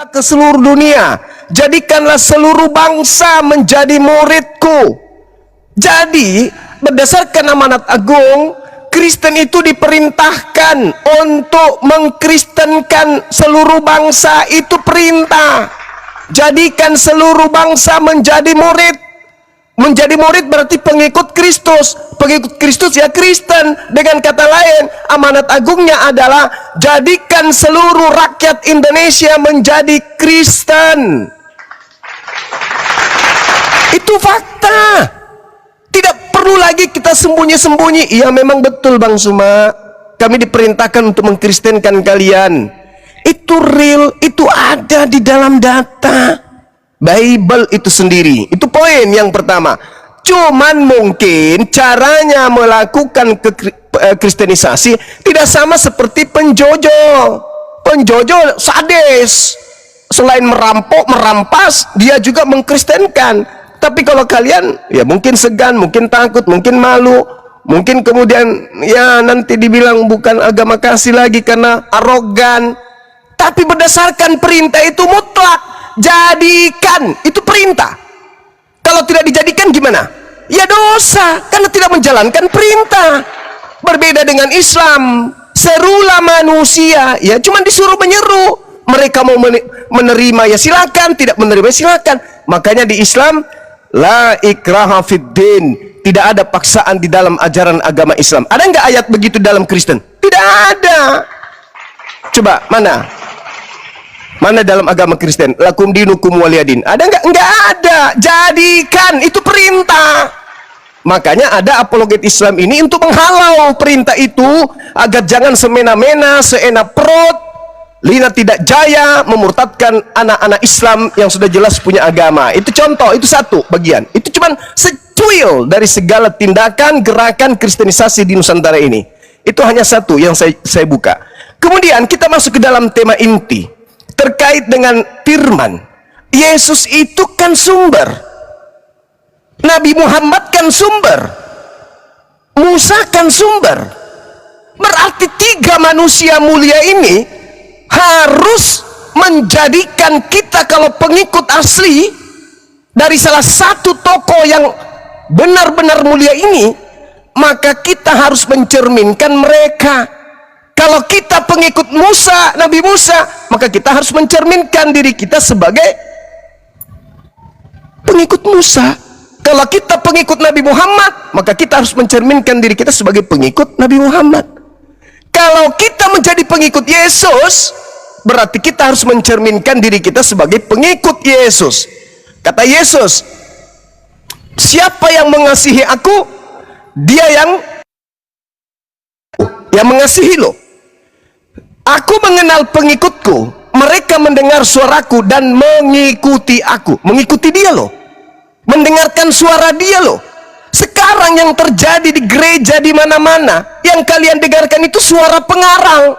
ke seluruh dunia, jadikanlah seluruh bangsa menjadi muridku. Jadi berdasarkan amanat agung, Kristen itu diperintahkan untuk mengkristenkan seluruh bangsa. Itu perintah. Jadikan seluruh bangsa menjadi murid. Menjadi murid berarti pengikut Kristus. Pengikut Kristus ya Kristen. Dengan kata lain, amanat agungnya adalah jadikan seluruh rakyat Indonesia menjadi Kristen. Itu fakta. Tidak perlu lagi kita sembunyi-sembunyi. Iya memang betul Bang Suma, kami diperintahkan untuk mengkristenkan kalian. Itu real, itu ada di dalam data Bible itu sendiri. Itu poin yang pertama. Cuman mungkin caranya melakukan kristenisasi tidak sama seperti penjojo. Penjojo sadis. Selain merampok, merampas, dia juga mengkristenkan. Tapi kalau kalian ya mungkin segan, mungkin takut, mungkin malu, mungkin kemudian ya nanti dibilang bukan agama kasih lagi karena arogan. Tapi berdasarkan perintah itu mutlak. Jadikan, itu perintah. Kalau tidak dijadikan gimana? Ya dosa, karena tidak menjalankan perintah. Berbeda dengan Islam, serulah manusia, ya cuman disuruh menyeru. Mereka mau menerima ya silakan, tidak menerima silakan. Makanya di Islam, la ikraha fiddin, tidak ada paksaan di dalam ajaran agama Islam. Ada nggak ayat begitu dalam Kristen? Tidak ada. Coba mana? Mana dalam agama Kristen? Lakum dinukum waliyadin. Ada nggak? Nggak ada. Jadikan, itu perintah. Makanya ada apologet Islam ini untuk menghalau perintah itu agar jangan semena-mena, seenak perut, lina tidak jaya memurtadkan anak-anak Islam yang sudah jelas punya agama. Itu contoh, itu satu bagian. Itu cuman secuil dari segala tindakan gerakan kristenisasi di Nusantara ini. Itu hanya satu yang saya buka. Kemudian kita masuk ke dalam tema inti. Terkait dengan firman, Yesus itu kan sumber, Nabi Muhammad kan sumber, Musa kan sumber. Berarti tiga manusia mulia ini harus menjadikan kita kalau pengikut asli dari salah satu tokoh yang benar-benar mulia ini, maka kita harus mencerminkan mereka. Kalau kita pengikut Musa, Nabi Musa, maka kita harus mencerminkan diri kita sebagai pengikut Musa. Kalau kita pengikut Nabi Muhammad, maka kita harus mencerminkan diri kita sebagai pengikut Nabi Muhammad. Kalau kita menjadi pengikut Yesus, berarti kita harus mencerminkan diri kita sebagai pengikut Yesus. Kata Yesus, siapa yang mengasihi aku, dia yang mengasihi lo. Aku mengenal pengikutku, mereka mendengar suaraku dan mengikuti aku. Mengikuti dia loh, mendengarkan suara dia loh. Sekarang yang terjadi di gereja di mana-mana, yang kalian dengarkan itu suara pengarang,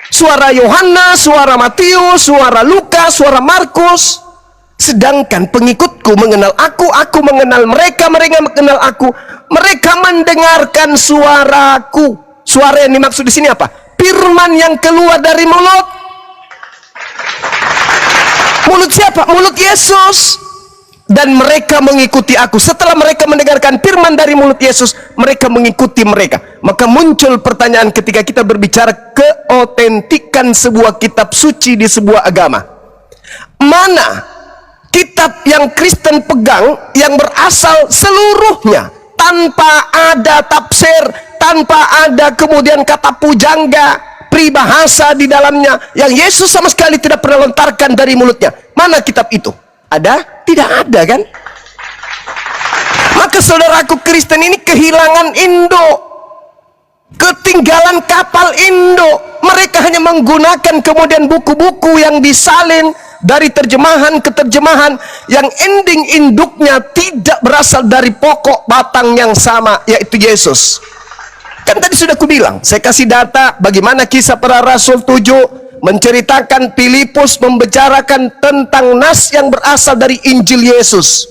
suara Yohanes, suara Matius, suara Lukas, suara Markus. Sedangkan pengikutku mengenal aku mengenal mereka, mereka mengenal aku. Mereka mendengarkan suaraku. Suara yang dimaksud di sini apa? Firman yang keluar dari mulut. Mulut siapa? Mulut Yesus. Dan mereka mengikuti aku. Setelah mereka mendengarkan firman dari mulut Yesus, mereka mengikuti mereka. Maka muncul pertanyaan ketika kita berbicara keotentikan sebuah kitab suci di sebuah agama. Mana kitab yang Kristen pegang yang berasal seluruhnya tanpa ada tafsir, tanpa ada kemudian kata pujangga, peribahasa di dalamnya, yang Yesus sama sekali tidak pernah lontarkan dari mulutnya? Mana kitab itu? Ada? Tidak ada kan? Maka saudaraku Kristen ini kehilangan Indo, ketinggalan kapal Indo. Mereka hanya menggunakan kemudian buku-buku yang disalin dari terjemahan ke terjemahan, yang ending induknya tidak berasal dari pokok batang yang sama, yaitu Yesus. Kan tadi sudah kubilang, saya kasih data bagaimana kisah para rasul 7 menceritakan Filipus membicarakan tentang nas yang berasal dari Injil Yesus.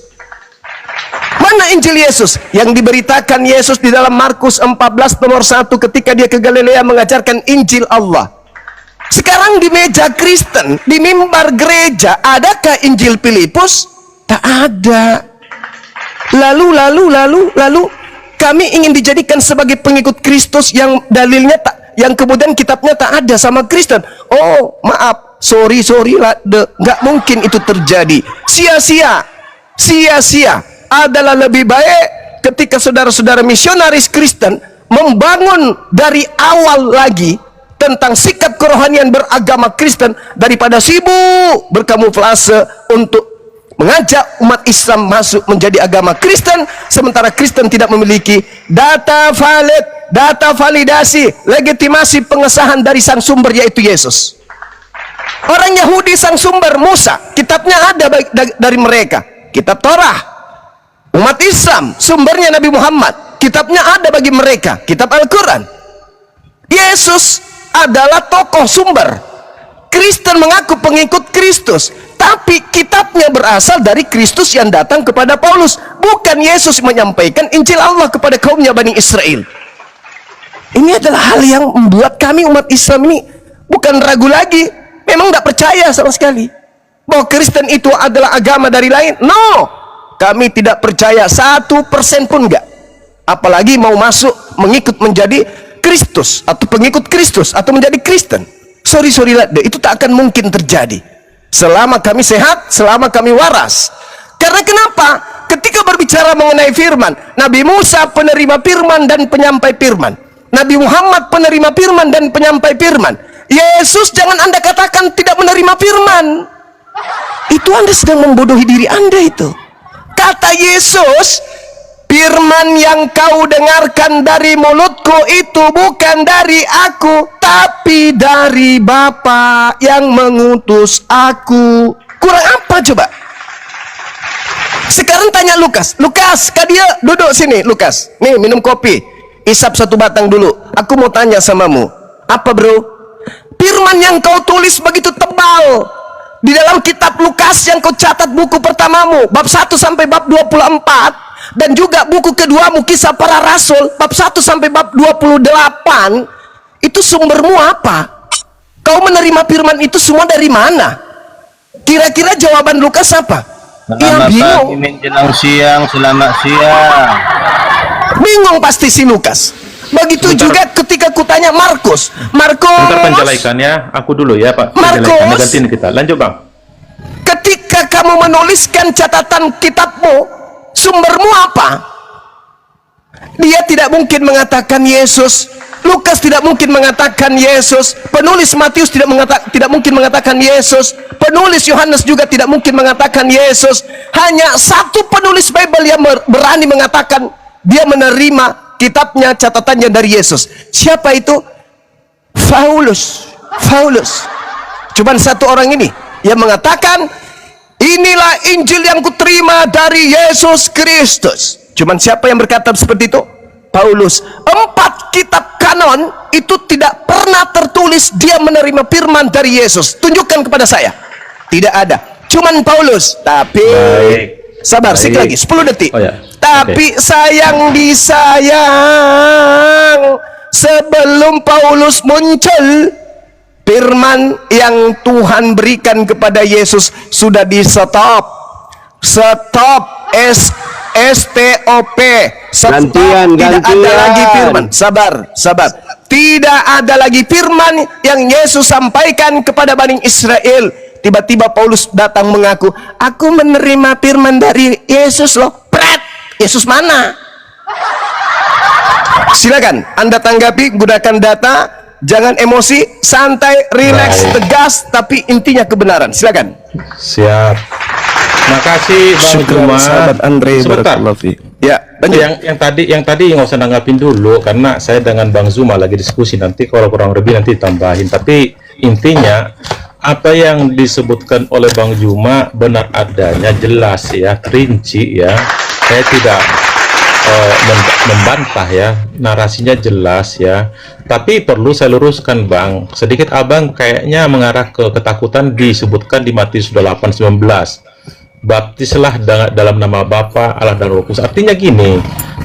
Mana Injil Yesus? Yang diberitakan Yesus di dalam Markus 14 nomor 1 ketika dia ke Galilea mengajarkan Injil Allah. Sekarang di meja Kristen, di mimbar gereja, adakah Injil Filipus? Tak ada. Lalu kami ingin dijadikan sebagai pengikut Kristus yang dalilnya tak, yang kemudian kitabnya tak ada sama Kristen. Oh, maaf, sorry lah, nggak mungkin itu terjadi. Sia-sia adalah lebih baik ketika saudara-saudara misionaris Kristen membangun dari awal lagi tentang sikap kerohanian beragama Kristen daripada sibuk berkamuflase untuk mengajak umat Islam masuk menjadi agama Kristen, sementara Kristen tidak memiliki data valid, data validasi, legitimasi pengesahan dari sang sumber, yaitu Yesus. Orang Yahudi sang sumber Musa, kitabnya ada dari mereka, kitab Torah. Umat Islam sumbernya Nabi Muhammad, kitabnya ada bagi mereka, kitab Al-Quran. Yesus adalah tokoh sumber. Kristen mengaku pengikut Kristus, tapi kitabnya berasal dari Kristus yang datang kepada Paulus, bukan Yesus menyampaikan Injil Allah kepada kaumnya Bani Israel. Ini adalah hal yang membuat kami umat Islam ini bukan ragu lagi, memang tidak percaya sama sekali bahwa Kristen itu adalah agama dari lain. No, kami tidak percaya 1% pun enggak, apalagi mau masuk mengikut menjadi Kristus atau pengikut Kristus atau menjadi Kristen. Sorry lah, itu tak akan mungkin terjadi selama kami sehat, selama kami waras. Karena kenapa? Ketika berbicara mengenai firman, Nabi Musa penerima firman dan penyampai firman, Nabi Muhammad penerima firman dan penyampai firman. Yesus jangan Anda katakan tidak menerima firman. Itu Anda sedang membodohi diri Anda itu. Kata Yesus, firman yang kau dengarkan dari mulutku itu bukan dari aku, tapi dari Bapa yang mengutus aku. Kurang apa coba? Sekarang tanya Lukas, kak dia duduk sini, Lukas. Nih minum kopi, isap satu batang dulu. Aku mau tanya samamu, apa bro? Firman yang kau tulis begitu tebal di dalam kitab Lukas yang kau catat buku pertamamu, bab 1 sampai bab 24, dan juga buku keduamu Kisah Para Rasul bab 1 sampai bab 28, itu sumbermu apa? Kau menerima firman itu semua dari mana? Kira-kira jawaban Lukas apa? Ia bingung. Menjelang siang, selamat siang. Bingung pasti si Lukas. Begitu juga ketika kutanya Markus. Bentar penjalaikannya, aku dulu ya Pak. Penjalaikannya gantiin kita. Lanjut Bang. Ketika kamu menuliskan catatan kitabmu, sumbermu apa? Dia tidak mungkin mengatakan Yesus. Lukas tidak mungkin mengatakan Yesus. Penulis Matius tidak mungkin mengatakan Yesus. Penulis Yohanes juga tidak mungkin mengatakan Yesus. Hanya satu penulis Bible yang berani mengatakan dia menerima kitabnya, catatannya dari Yesus. Siapa itu? Paulus. Cuman satu orang ini yang mengatakan inilah Injil yang kuterima dari Yesus Kristus. Cuman siapa yang berkata seperti itu? Paulus. 4 kitab kanon itu tidak pernah tertulis dia menerima firman dari Yesus. Tunjukkan kepada saya. Tidak ada. Cuman Paulus. Tapi sabar, sedikit lagi 10 detik. Oh, ya. Tapi sayang disayang, sebelum Paulus muncul, firman yang Tuhan berikan kepada Yesus sudah di stop, stop. Tidak ada lagi firman. Sabar. Tidak ada lagi firman yang Yesus sampaikan kepada Bani Israel. Tiba-tiba Paulus datang mengaku, aku menerima firman dari Yesus loh. Pret, Yesus mana? Silakan Anda tanggapi, gunakan data, jangan emosi, santai, rileks, tegas, tapi intinya kebenaran. Silakan. Siap. Makasih Bang Juma. Sahabat Andre, sebentar. Ya, yang tadi nggak usah nanggapin dulu karena saya dengan Bang Zuma lagi diskusi, nanti kalau kurang lebih nanti tambahin. Tapi intinya apa yang disebutkan oleh Bang Juma benar adanya, jelas ya, rinci ya. Saya tidak membantah ya, narasinya jelas ya. Tapi perlu saya luruskan Bang, sedikit Abang kayaknya mengarah ke ketakutan disebutkan di Matius 8:19. Baptislah dalam nama Bapa, Allah dan Roh Kudus. Artinya gini,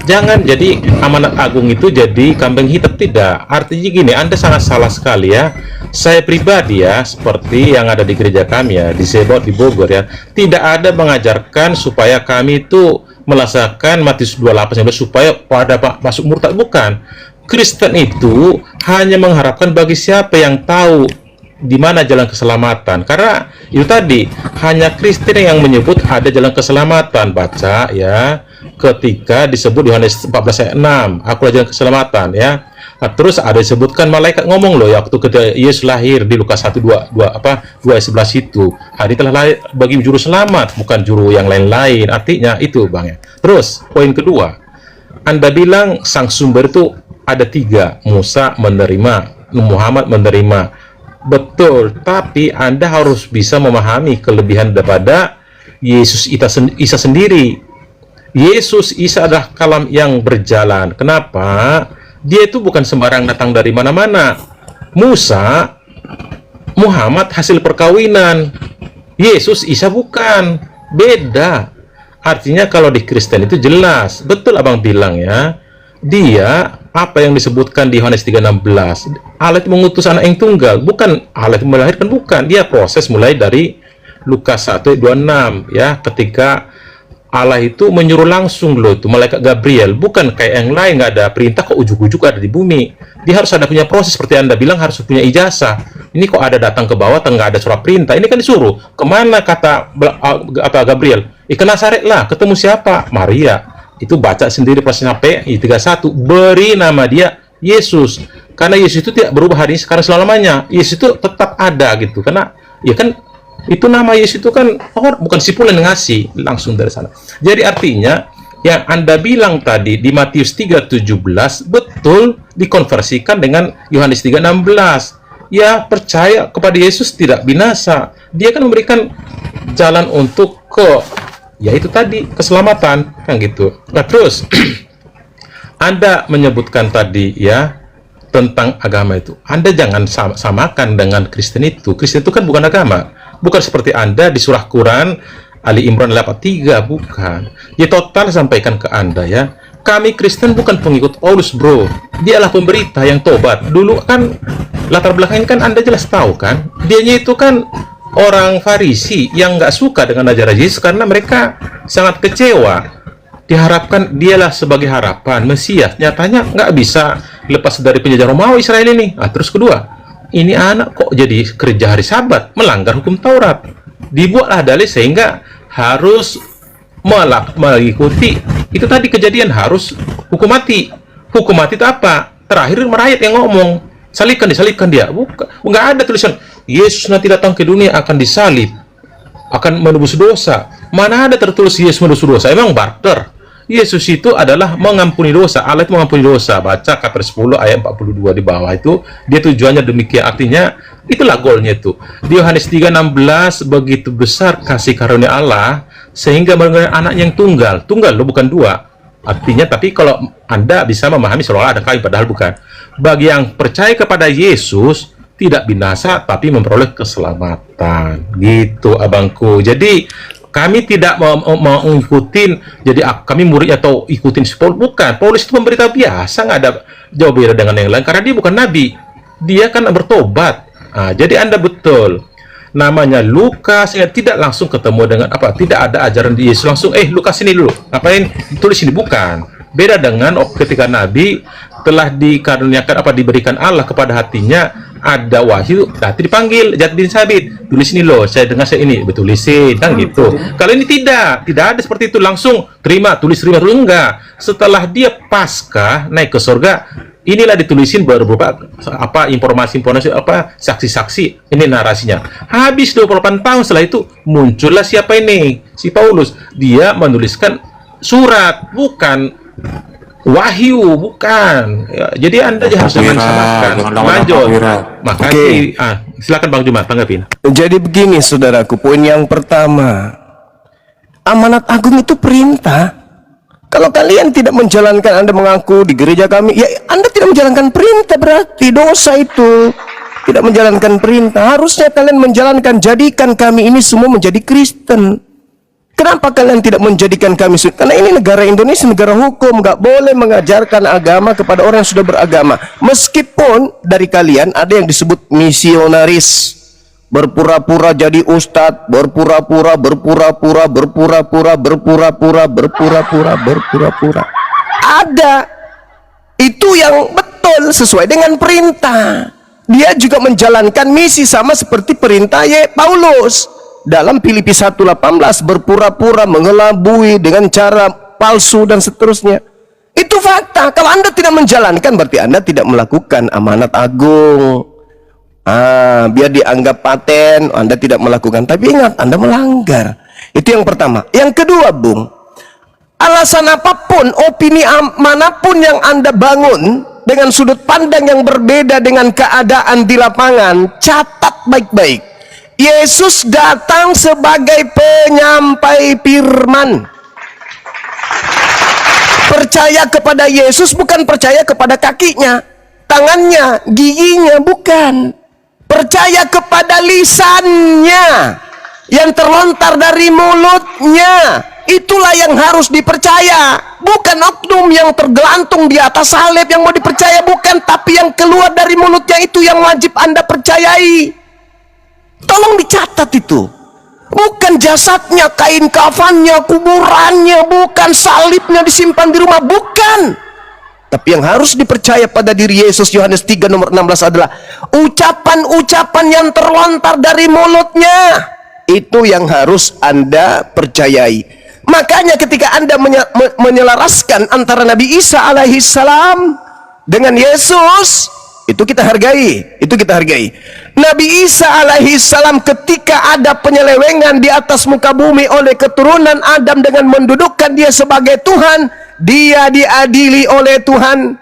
jangan jadi amanat agung itu jadi kambing hitam, tidak. Artinya gini, Anda sangat salah sekali ya. Saya pribadi ya, seperti yang ada di gereja kami ya, di Sebot, di Bogor ya, tidak ada mengajarkan supaya kami itu melaksanakan Matius 28 supaya pada masuk murtad, bukan. Kristen itu hanya mengharapkan bagi siapa yang tahu di mana jalan keselamatan. Karena itu tadi, hanya Kristen yang menyebut ada jalan keselamatan. Baca ya, ketika disebut Yohanes 14 ayat 6, akulah jalan keselamatan ya. Nah, terus ada disebutkan malaikat ngomong loh ya, waktu ketika Yesus lahir di Lukas 1:2 ayat 11 itu, hari telah lahir bagi juru selamat, bukan juru yang lain-lain. Artinya itu Bang ya. Terus poin kedua, Anda bilang sang sumber itu ada 3, Musa menerima, Muhammad menerima. Betul, tapi Anda harus bisa memahami kelebihan daripada Yesus Isa sendiri. Yesus Isa adalah kalam yang berjalan. Kenapa? Dia itu bukan sembarang datang dari mana-mana. Musa, Muhammad hasil perkawinan. Yesus Isa bukan. Beda. Artinya kalau di Kristen itu jelas. Betul Abang bilang ya. Dia, apa yang disebutkan di Yohanes 3:16, Allah itu mengutus anak yang tunggal. Bukan Allah itu melahirkan, bukan. Dia proses mulai dari Lukas 1:26 ya, ketika Allah itu menyuruh langsung loh itu malaikat Gabriel, bukan kayak yang lain, nggak ada perintah kok ujuk-ujuk ada di bumi. Dia harus ada punya proses, seperti Anda bilang harus punya ijazah. Ini kok ada datang ke bawah nggak ada surat perintah, ini kan disuruh kemana, kata Gabriel, ke Nazaret lah, ketemu siapa? Maria. Itu baca sendiri pas sampai 31, beri nama dia Yesus, karena Yesus itu tidak berubah hari ini sekarang selamanya. Yesus itu tetap ada gitu, karena ya kan itu nama Yesus itu kan bukan si Fulan yang ngasih langsung dari sana. Jadi artinya yang Anda bilang tadi di Matius 3:17 betul dikonversikan dengan Yohanes 3:16. Ya, percaya kepada Yesus tidak binasa. Dia kan memberikan jalan untuk ya itu tadi keselamatan kan gitu. Nah, terus Anda menyebutkan tadi ya tentang agama itu. Anda jangan samakan dengan Kristen itu. Kristen itu kan bukan agama. Bukan seperti Anda di surah Quran Ali Imran 83, bukan. Dia total sampaikan ke Anda ya. Kami Kristen bukan pengikut Paulus, bro. Dialah pemberita yang tobat. Dulu kan latar belakangnya kan Anda jelas tahu kan. Dianya itu kan orang Farisi yang nggak suka dengan ajaran Yesus karena mereka sangat kecewa. Diharapkan dialah sebagai harapan Mesias. Nyatanya nggak bisa lepas dari penjajah Romawi Israel ini. Nah, terus kedua, ini anak kok jadi kerja hari Sabat, melanggar hukum Taurat. Dibuatlah dalil sehingga harus mengikuti itu tadi kejadian, harus hukum mati. Hukum mati itu apa? Terakhir merayat yang ngomong, disalibkan dia. Bukan, nggak ada tulisan Yesus nanti datang ke dunia akan disalib, akan menebus dosa. Mana ada tertulis Yesus menebus dosa? Emang barter. Yesus itu adalah mengampuni dosa. Allah itu mengampuni dosa. Baca Kaper 10 ayat 42 di bawah itu. Dia tujuannya demikian. Artinya itulah goalnya itu. Di Yohanes 3:16, begitu besar kasih karunia Allah sehingga memberikan anak yang tunggal. Tunggal loh, bukan dua. Artinya, tapi kalau Anda bisa memahami seolah ada kawin, padahal bukan. Bagi yang percaya kepada Yesus tidak binasa tapi memperoleh keselamatan. Gitu abangku. Jadi kami tidak mau ikutin, jadi kami murid atau ikutin si Paulus, bukan. Paulus itu pemberita biasa, nggak ada jauh beda dengan yang lain, karena dia bukan nabi, dia kan bertobat. Nah, jadi Anda betul, namanya Lukas ya, tidak langsung ketemu dengan apa, tidak ada ajaran di Yesus langsung, Lukas ini dulu, ngapain tulis ini, bukan. Beda dengan ketika nabi telah dikaruniakan diberikan Allah kepada hatinya, ada wahyu, nanti dipanggil Jad bin Sabit, tulis ini loh, saya dengar saya ini, betulisin kan gitu. Kalau ini tidak ada seperti itu, langsung terima enggak. Setelah dia pasca naik ke surga, inilah ditulisin beberapa informasi saksi-saksi, ini narasinya. Habis 28 tahun setelah itu muncullah siapa ini? Si Paulus. Dia menuliskan surat, bukan wahyu, bukan ya, jadi Anda harus samakan. Lanjut. Makasih. Silakan Bang Juma tanggapin. Jadi begini saudaraku, poin yang pertama, amanat agung itu perintah. Kalau kalian tidak menjalankan, Anda mengaku di gereja kami, ya Anda tidak menjalankan perintah, berarti dosa itu. Tidak menjalankan perintah. Harusnya kalian menjalankan, jadikan kami ini semua menjadi Kristen. Kenapa kalian tidak menjadikan kami suci? Karena ini negara Indonesia, negara hukum, nggak boleh mengajarkan agama kepada orang yang sudah beragama. Meskipun dari kalian ada yang disebut misionaris, berpura-pura jadi ustadz, berpura-pura. Ada. Itu yang betul sesuai dengan perintah. Dia juga menjalankan misi sama seperti perintah Paulus dalam Filipi 1:18, berpura-pura, mengelabui dengan cara palsu dan seterusnya. Itu fakta. Kalau Anda tidak menjalankan, berarti Anda tidak melakukan amanat agung. Biar dianggap paten, Anda tidak melakukan. Tapi ingat, Anda melanggar. Itu yang pertama. Yang kedua, Bung, alasan apapun, opini manapun yang Anda bangun dengan sudut pandang yang berbeda dengan keadaan di lapangan, catat baik-baik. Yesus datang sebagai penyampai firman. Percaya kepada Yesus bukan percaya kepada kakinya, tangannya, giginya, bukan. Percaya kepada lisannya yang terlontar dari mulutnya. Itulah yang harus dipercaya, bukan oknum yang tergelantung di atas salib yang mau dipercaya, bukan, tapi yang keluar dari mulutnya itu yang wajib Anda percayai. Tolong dicatat itu. Bukan jasadnya, kain kafannya, kuburannya, bukan salibnya disimpan di rumah, bukan. Tapi yang harus dipercaya pada diri Yesus, Yohanes 3 nomor 16 adalah ucapan-ucapan yang terlontar dari mulutnya. Itu yang harus Anda percayai. Makanya ketika Anda menyelaraskan antara Nabi Isa alaihissalam dengan Yesus, itu kita hargai. Itu kita hargai. Nabi Isa alaihissalam ketika ada penyelewengan di atas muka bumi oleh keturunan Adam dengan mendudukkan dia sebagai Tuhan, dia diadili oleh Tuhan.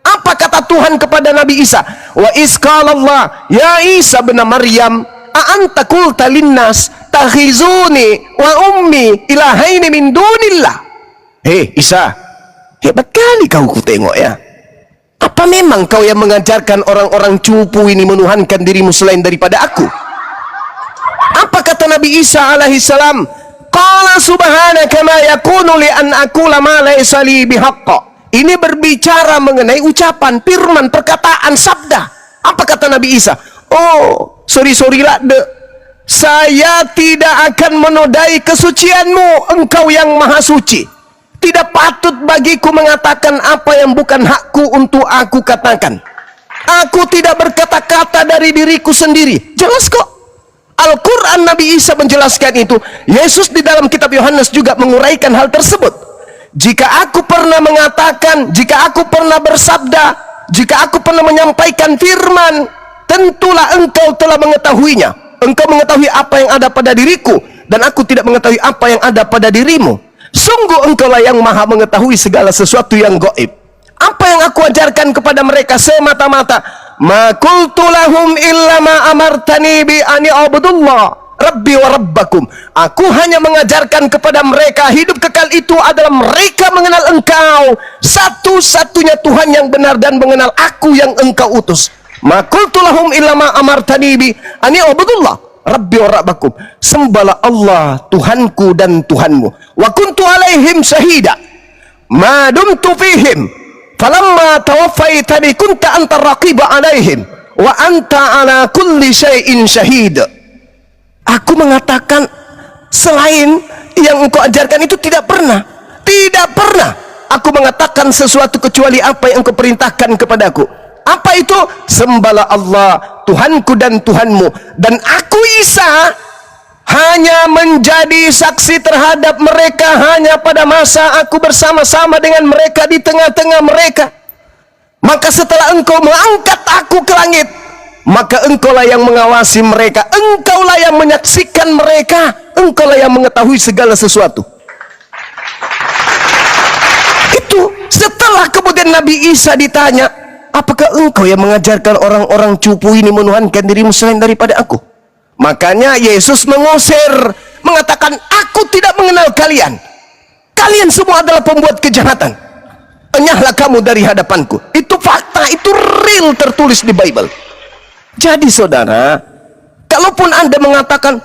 Apa kata Tuhan kepada Nabi Isa? Wa isqalallah ya Isa bin Maryam a'anta qulta linnas takhizuni wa ummi ilahaini min dunillah. Hei Isa, hebat kali kau kutengok ya. Apa memang kau yang mengajarkan orang-orang cupu ini menuhankan dirimu selain daripada aku? Apa kata Nabi Isa alaihissalam? Qala subhanaka ma yakunu li an aqula ma laysa li bihaqqa. Ini berbicara mengenai ucapan, firman, perkataan, sabda. Apa kata Nabi Isa? Oh, sorry lah, saya tidak akan menodai kesucianmu, engkau yang maha suci. Tidak patut bagiku mengatakan apa yang bukan hakku untuk aku katakan. Aku tidak berkata-kata dari diriku sendiri. Jelas kok. Al-Quran Nabi Isa menjelaskan itu. Yesus di dalam kitab Yohanes juga menguraikan hal tersebut. Jika aku pernah mengatakan, jika aku pernah bersabda, jika aku pernah menyampaikan firman, tentulah engkau telah mengetahuinya. Engkau mengetahui apa yang ada pada diriku, dan aku tidak mengetahui apa yang ada pada dirimu. Sungguh engkaulah yang maha mengetahui segala sesuatu yang gaib. Apa yang aku ajarkan kepada mereka semata-mata ma qultu lahum illa ma amartani bi ani abudullah rabbi wa rabbakum. Aku hanya mengajarkan kepada mereka hidup kekal itu adalah mereka mengenal engkau satu-satunya Tuhan yang benar dan mengenal aku yang engkau utus. Ma qultu lahum illa ma amartani bi ani abudullah rabbi wa rabbakum. Sembahlah Allah Tuhanku dan Tuhanmu. Wa kuntu alaihim syahida ma dumtu fihim falamma tawaffaitani kunta anta raqiba alaihim wa anta ala kulli syai'in syahid. Aku mengatakan selain yang engkau ajarkan itu tidak pernah aku mengatakan sesuatu kecuali apa yang engkau perintahkan kepadaku. Apa itu? Sembahlah Allah Tuhanku dan Tuhanmu, dan aku Isa hanya menjadi saksi terhadap mereka hanya pada masa aku bersama-sama dengan mereka di tengah-tengah mereka. Maka setelah engkau mengangkat aku ke langit, maka engkaulah yang mengawasi mereka, engkaulah yang menyaksikan mereka, engkaulah yang mengetahui segala sesuatu. Itu setelah kemudian Nabi Isa ditanya, apakah engkau yang mengajarkan orang-orang cupu ini menuhankan dirimu selain daripada aku? Makanya Yesus mengusir, mengatakan, aku tidak mengenal kalian. Kalian semua adalah pembuat kejahatan. Enyahlah kamu dari hadapanku. Itu fakta, itu real tertulis di Bible. Jadi saudara, kalaupun Anda mengatakan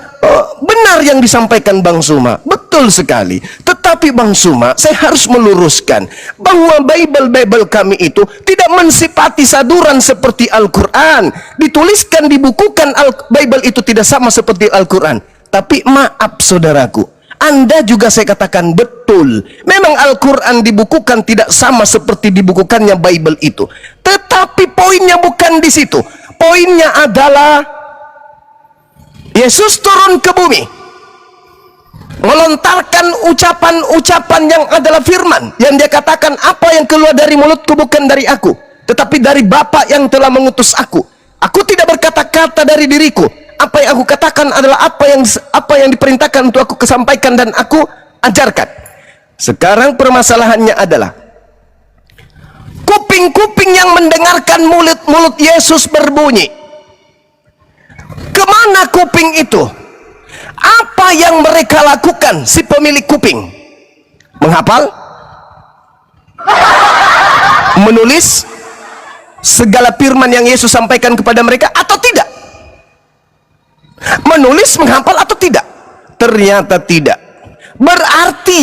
benar yang disampaikan Bang Suma, betul. Betul sekali. Tetapi Bang Suma, saya harus meluruskan bahwa Bible kami itu tidak mensifati saduran seperti Al-Quran. Dituliskan, dibukukan Bible itu tidak sama seperti Al-Quran. Tapi maaf saudaraku, Anda juga saya katakan betul. Memang Al-Quran dibukukan tidak sama seperti dibukukannya Bible itu. Tetapi poinnya bukan di situ. Poinnya adalah Yesus turun ke bumi, melontarkan ucapan-ucapan yang adalah firman, yang dia katakan, apa yang keluar dari mulutku bukan dari aku, tetapi dari Bapa yang telah mengutus aku. Aku tidak berkata-kata dari diriku. Apa yang aku katakan adalah apa yang diperintahkan untuk aku kesampaikan dan aku ajarkan. Sekarang permasalahannya adalah kuping-kuping yang mendengarkan mulut Yesus berbunyi. Kemana kuping itu? Apa yang mereka lakukan, si pemilik kuping? Menghafal? Menulis segala firman yang Yesus sampaikan kepada mereka atau tidak? Menulis, menghafal atau tidak? Ternyata tidak. Berarti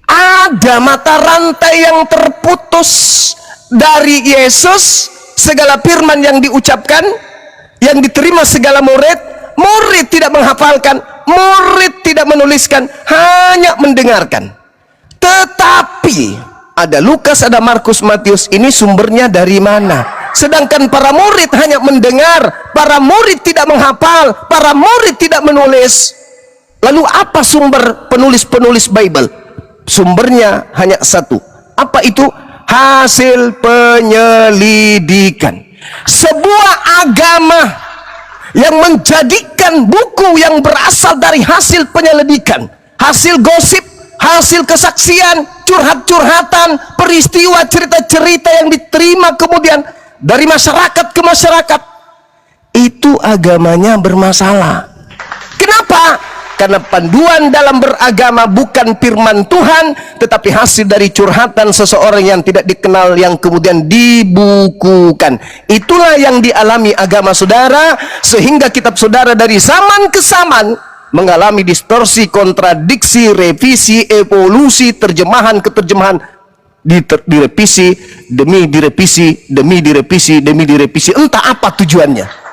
ada mata rantai yang terputus dari Yesus. Segala firman yang diucapkan, yang diterima segala murid tidak menghafalkan, murid tidak menuliskan, hanya mendengarkan. Tetapi ada Lukas, ada Markus, Matius, ini sumbernya dari mana? Sedangkan para murid hanya mendengar, para murid tidak menghafal, para murid tidak menulis. Lalu apa sumber penulis-penulis Bible? Sumbernya hanya satu. Apa itu? Hasil penyelidikan. Sebuah agama yang menjadikan buku yang berasal dari hasil penyelidikan, hasil gosip, hasil kesaksian, curhat-curhatan, peristiwa, cerita-cerita yang diterima kemudian dari masyarakat ke masyarakat, itu agamanya bermasalah. Kenapa? Karena panduan dalam beragama bukan firman Tuhan, tetapi hasil dari curhatan seseorang yang tidak dikenal yang kemudian dibukukan. Itulah yang dialami agama saudara, sehingga kitab saudara dari zaman ke zaman mengalami distorsi, kontradiksi, revisi, evolusi, terjemahan ke terjemahan, direvisi demi direvisi, demi direvisi, demi direvisi. Entah apa tujuannya.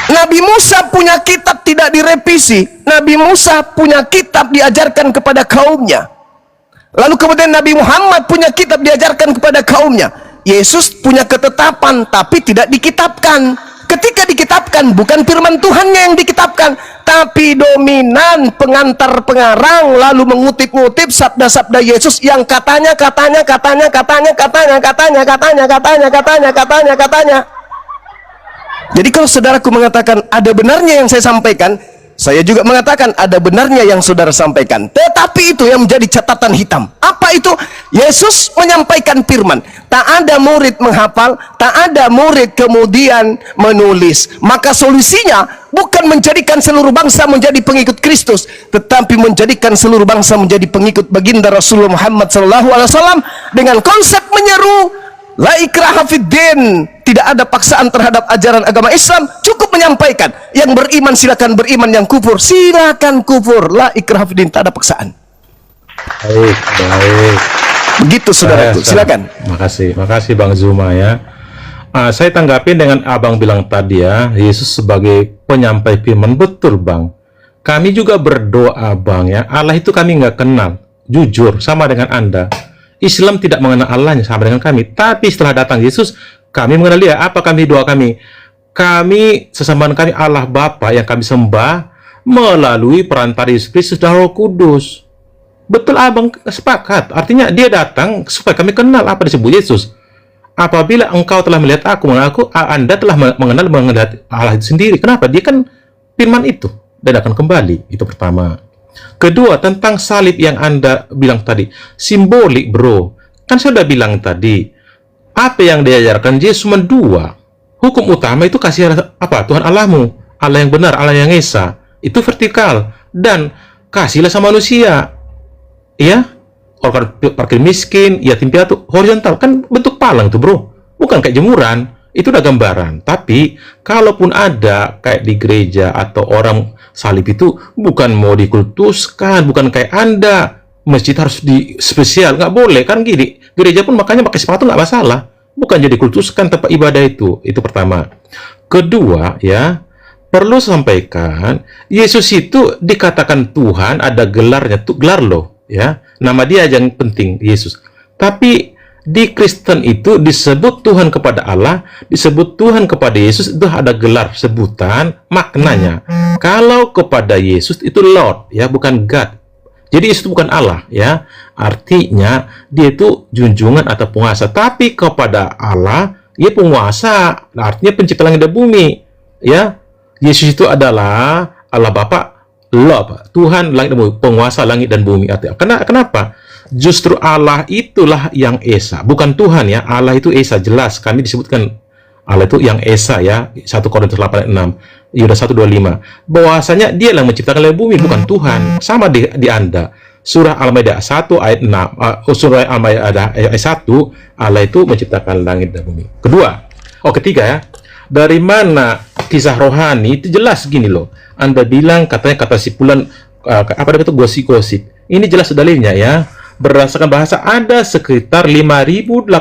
Nabi Musa punya kitab tidak direvisi. Nabi Musa punya kitab diajarkan kepada kaumnya. Lalu kemudian Nabi Muhammad punya kitab diajarkan kepada kaumnya. Yesus punya ketetapan tapi tidak dikitabkan. Ketika dikitabkan bukan firman Tuhannya yang dikitabkan, tapi dominan pengantar pengarang lalu mengutip-ngutip sabda-sabda Yesus yang katanya. Jadi kalau saudaraku mengatakan ada benarnya yang saya sampaikan, saya juga mengatakan ada benarnya yang saudara sampaikan. Tetapi itu yang menjadi catatan hitam. Apa itu? Yesus menyampaikan firman. Tak ada murid menghafal, tak ada murid kemudian menulis. Maka solusinya bukan menjadikan seluruh bangsa menjadi pengikut Kristus, tetapi menjadikan seluruh bangsa menjadi pengikut baginda Rasulullah Muhammad SAW dengan konsep menyeru la ikraha fiddin. Tidak ada paksaan terhadap ajaran agama Islam, cukup menyampaikan. Yang beriman silakan beriman, yang kufur silakan kufur. La ikraha fiddin, tak ada paksaan. Baik. Begitu saudaraku, silakan. Makasih Bang Zuma ya. Saya tanggapin dengan abang bilang tadi ya, Yesus sebagai penyampai firman. Betul Bang. Kami juga berdoa Bang ya, Allah itu kami nggak kenal. Jujur, sama dengan Anda. Islam tidak mengenal Allahnya sama dengan kami. Tapi setelah datang Yesus, kami mengenal dia. Apa kami doa kami? Kami, sesembahan kami Allah Bapa yang kami sembah melalui perantara Yesus Kristus dan Roh Kudus. Betul abang, sepakat. Artinya dia datang supaya kami kenal apa disebut Yesus. Apabila engkau telah melihat aku, mengaku Anda telah mengenal Allah itu sendiri. Kenapa? Dia kan firman itu dan akan kembali. Itu pertama. Kedua, tentang salib yang Anda bilang tadi, simbolik bro. Kan saya sudah bilang tadi, apa yang diajarkan Yesus cuma dua. Hukum utama itu kasih apa? Tuhan Allahmu, Allah yang benar, Allah yang esa. Itu vertikal. Dan kasihlah sama manusia. Ya, orang parkir miskin, yatim piatu, horizontal. Kan bentuk palang tuh bro. Bukan kayak jemuran. Itu udah gambaran. Tapi kalaupun ada kayak di gereja atau orang salib itu bukan mau dikultuskan, bukan kayak Anda masjid harus di spesial, nggak boleh kan gini. Gereja pun makanya pakai sepatu nggak masalah. Bukan jadi kultuskan tempat ibadah itu. Itu pertama. Kedua, ya, perlu sampaikan, Yesus itu dikatakan Tuhan, ada gelarnya, tuh gelar loh, ya. Nama dia yang penting, Yesus. Tapi di Kristen itu disebut Tuhan kepada Allah, disebut Tuhan kepada Yesus, itu ada gelar sebutan, maknanya. Kalau kepada Yesus itu Lord, ya, bukan God. Jadi Yesus itu bukan Allah, ya. Artinya dia itu junjungan atau penguasa. Tapi kepada Allah, dia penguasa, artinya pencipta langit dan bumi, ya. Yesus itu adalah Allah Bapa, Lord, Tuhan langit dan bumi, penguasa langit dan bumi. Kenapa? Justru Allah itulah yang Esa, bukan Tuhan, ya. Allah itu Esa, jelas. Kami disebutkan Allah itu yang Esa, ya. 1 Korintus 8:6, Yudas 1:25. Bahwasanya dia yang menciptakan langit dan bumi, bukan Tuhan. Sama di Anda. Surah Al-Maidah 1 ayat 6, surah Al-Maidah ayat 1, Allah itu menciptakan langit dan bumi. Ketiga, ya. Dari mana kisah rohani itu jelas gini loh. Anda bilang katanya kata sipulan apa itu gosip-gosip. Ini jelas dalilnya, ya. Berdasarkan bahasa ada sekitar 5.800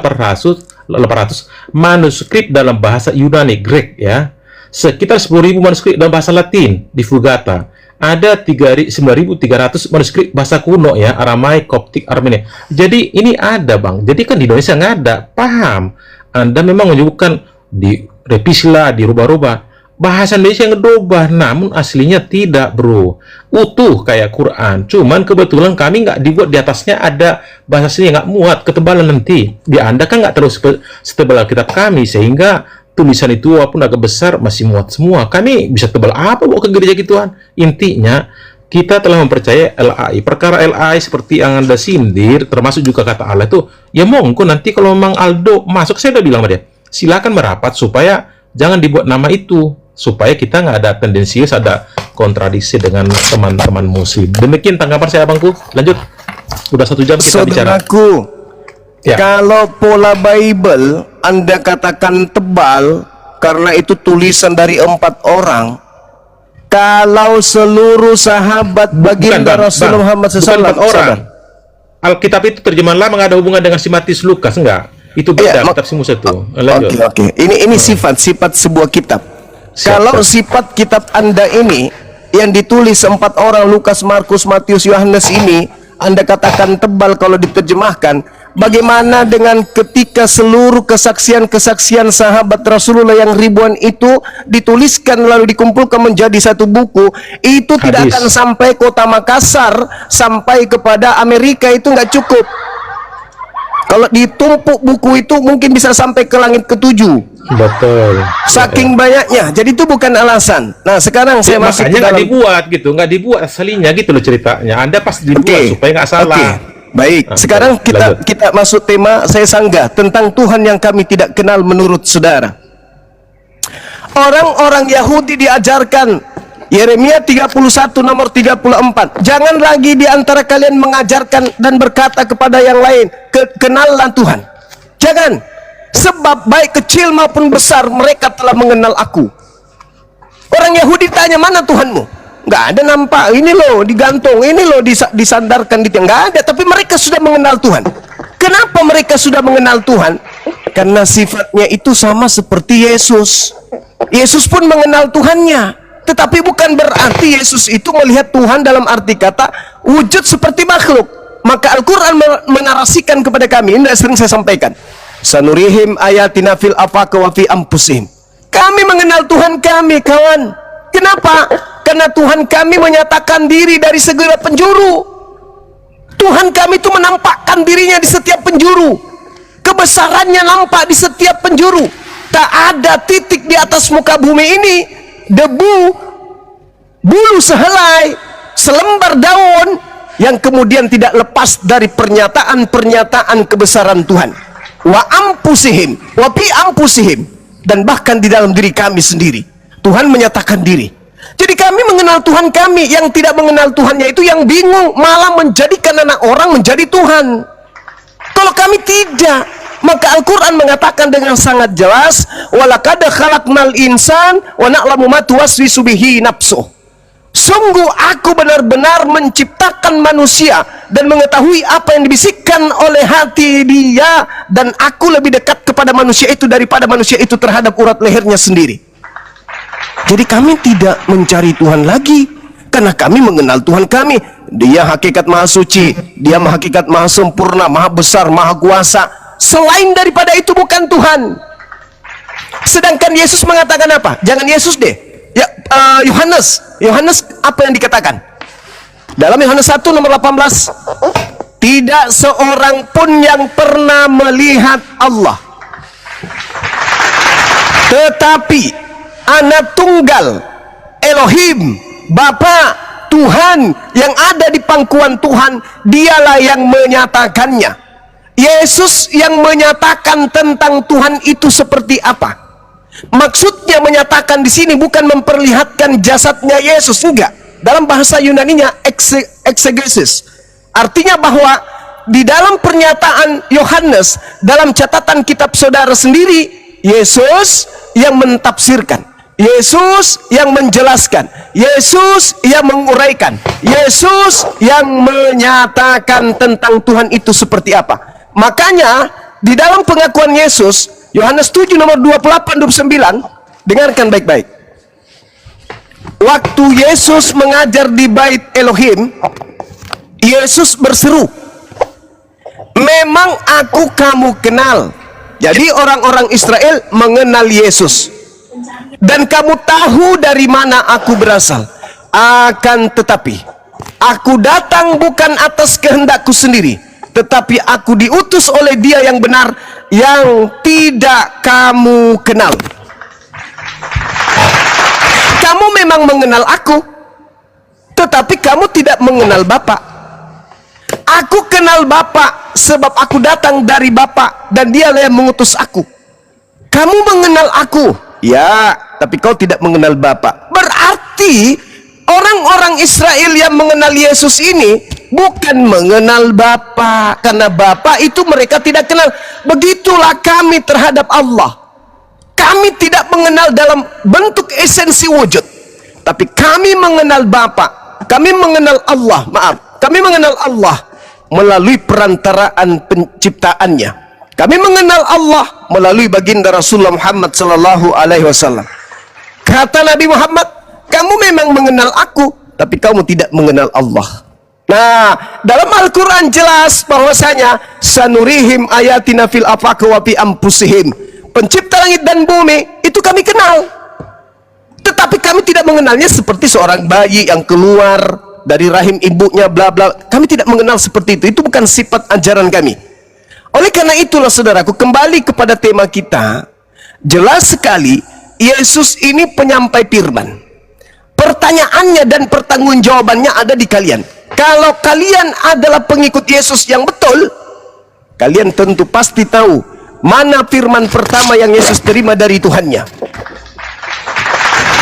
manuskrip dalam bahasa Yunani, Grek, ya. Sekitar 10.000 manuskrip dalam bahasa Latin di Vulgata. Ada 9.300 manuskrip bahasa kuno, ya, Aramaik, Koptik, Armenia. Jadi ini ada, Bang. Jadi kan di Indonesia nggak ada. Paham? Anda memang menyebutkan di revisi lah, dirubah-rubah. Bahasa Indonesia yang ngedobah, namun aslinya tidak, bro. Utuh kayak Quran. Cuman kebetulan kami nggak dibuat di atasnya ada bahasa aslinya, nggak muat, ketebalan nanti. Di Anda kan nggak terus setebal kitab kami, sehingga tulisan itu walaupun agak besar masih muat semua. Kami bisa tebal apa bawa ke gereja gituan? Intinya kita telah mempercayai LAI. Perkara LAI seperti yang Anda sindir, termasuk juga kata Allah itu, ya monggo nanti kalau memang Aldo masuk, saya udah bilang sama dia, silakan merapat supaya jangan dibuat nama itu, supaya kita nggak ada tendensius, ada kontradiksi dengan teman-teman muslim. Demikian tanggapan saya, Abangku. Lanjut. Udah 1 jam kita bicara. Saudaraku, Ya. kalau pola Bible Anda katakan tebal karena itu tulisan dari 4 orang, kalau seluruh sahabat baginda Rasulullah Muhammad SAW, bukan 4 orang. Alkitab itu terjemahan lama, nggak ada hubungan dengan si Matius Lukas, enggak. Itu beda, Iya, kitab si Musa itu. Lanjut. Oke. Ini sifat sebuah kitab. Kalau sifat kitab Anda ini yang ditulis 4 orang, Lukas, Markus, Matius, Yohanes ini, Anda katakan tebal kalau diterjemahkan. Bagaimana dengan ketika seluruh kesaksian-kesaksian sahabat Rasulullah yang ribuan itu dituliskan lalu dikumpulkan menjadi satu buku? Itu tidak akan sampai kota Makassar, sampai kepada Amerika, itu nggak cukup. Kalau ditumpuk buku itu mungkin bisa sampai ke langit ke-7. Betul. Saking banyaknya. Jadi itu bukan alasan. Nah, sekarang saya masuk ke Makanya dalam. nggak dibuat aslinya gitu loh ceritanya. Anda pasti dibuat supaya nggak salah. Baik, sekarang kita masuk tema saya sanggah tentang Tuhan yang kami tidak kenal menurut saudara. Orang-orang Yahudi diajarkan Yeremia 31 nomor 34. Jangan lagi di antara kalian mengajarkan dan berkata kepada yang lain, kenallah Tuhan. Jangan. Sebab baik kecil maupun besar mereka telah mengenal aku. Orang Yahudi tanya, mana Tuhanmu? Nggak ada nampak, ini loh digantung, ini loh disandarkan di tiang. Nggak ada, tapi mereka sudah mengenal Tuhan. Kenapa mereka sudah mengenal Tuhan? Karena sifatnya itu sama seperti Yesus. Yesus pun mengenal Tuhannya, tetapi bukan berarti Yesus itu melihat Tuhan dalam arti kata wujud seperti makhluk. Maka Al-Quran menarasikan kepada kami, ini sering saya sampaikan, sanurihim ayatina fil afaqi wa fi anfusihim. Kami mengenal Tuhan kami, kawan. Kenapa? Karena Tuhan kami menyatakan diri dari segala penjuru. Tuhan kami itu menampakkan dirinya di setiap penjuru. Kebesarannya nampak di setiap penjuru. Tak ada titik di atas muka bumi ini, debu, bulu sehelai, selembar daun yang kemudian tidak lepas dari pernyataan-pernyataan kebesaran Tuhan. Wa ampusihim, wa bi ampusihim, dan bahkan di dalam diri kami sendiri Tuhan menyatakan diri. Jadi kami mengenal Tuhan kami. Yang tidak mengenal Tuhannya itu yang bingung, malah menjadikan anak orang menjadi Tuhan. Kalau kami tidak, Maka Al-Quran mengatakan dengan sangat jelas, walaqad khalaqnal insan wa na'lamu ma tuwaswisu bihi nafsuh. Sungguh aku benar-benar menciptakan manusia dan mengetahui apa yang dibisikkan oleh hati dia, dan aku lebih dekat kepada manusia itu daripada manusia itu terhadap urat lehernya sendiri. Jadi kami tidak mencari Tuhan lagi, karena kami mengenal Tuhan kami. Dia hakikat maha suci, dia hakikat maha sempurna, maha besar, maha kuasa. Selain daripada itu bukan Tuhan. Sedangkan Yesus mengatakan apa? Jangan Yesus deh, ya, Yohanes apa yang dikatakan? Dalam Yohanes 1 nomor 18, tidak seorang pun yang pernah melihat Allah, tetapi Anak Tunggal Elohim, Bapa Tuhan yang ada di pangkuan Tuhan, dialah yang menyatakannya. Yesus yang menyatakan tentang Tuhan itu seperti apa. Maksudnya menyatakan di sini bukan memperlihatkan jasadnya Yesus, enggak. Dalam bahasa Yunaninya exegesis. Artinya bahwa di dalam pernyataan Yohanes, dalam catatan kitab saudara sendiri, Yesus yang mentafsirkan, Yesus yang menjelaskan, Yesus yang menguraikan, Yesus yang menyatakan tentang Tuhan itu seperti apa. Makanya di dalam pengakuan Yesus, Yohanes 7 nomor 28-29, dengarkan baik-baik. Waktu Yesus mengajar di Bait Elohim, Yesus berseru, memang aku kamu kenal. Jadi orang-orang Israel mengenal Yesus. Dan kamu tahu dari mana aku berasal. Akan tetapi, aku datang bukan atas kehendakku sendiri, tetapi aku diutus oleh Dia yang benar, yang tidak kamu kenal. Kamu memang mengenal aku, tetapi kamu tidak mengenal Bapa. Aku kenal Bapa, sebab aku datang dari Bapa, dan Dialah yang mengutus aku. Kamu mengenal aku, ya, tapi kau tidak mengenal Bapa. Berarti orang-orang Israel yang mengenal Yesus ini bukan mengenal Bapa, karena Bapa itu mereka tidak kenal. Begitulah kami terhadap Allah. Kami tidak mengenal dalam bentuk esensi wujud, tapi kami mengenal Bapa. Kami mengenal Allah, kami mengenal Allah melalui perantaraan penciptaannya. Kami mengenal Allah melalui baginda Rasulullah Muhammad sallallahu alaihi wasallam. Kata Nabi Muhammad, kamu memang mengenal aku, tapi kamu tidak mengenal Allah. Nah, dalam Al-Quran jelas bahwasanya sanurihim ayatina fil afaq wa fi anfusihim. Pencipta langit dan bumi itu kami kenal, tetapi kami tidak mengenalnya seperti seorang bayi yang keluar dari rahim ibunya bla bla. Kami tidak mengenal seperti itu. Itu bukan sifat ajaran kami. Oleh karena itulah saudaraku, kembali kepada tema kita, jelas sekali Yesus ini penyampai firman. Pertanyaannya dan pertanggungjawabannya ada di kalian. Kalau kalian adalah pengikut Yesus yang betul, kalian tentu pasti tahu mana firman pertama yang Yesus terima dari Tuhannya.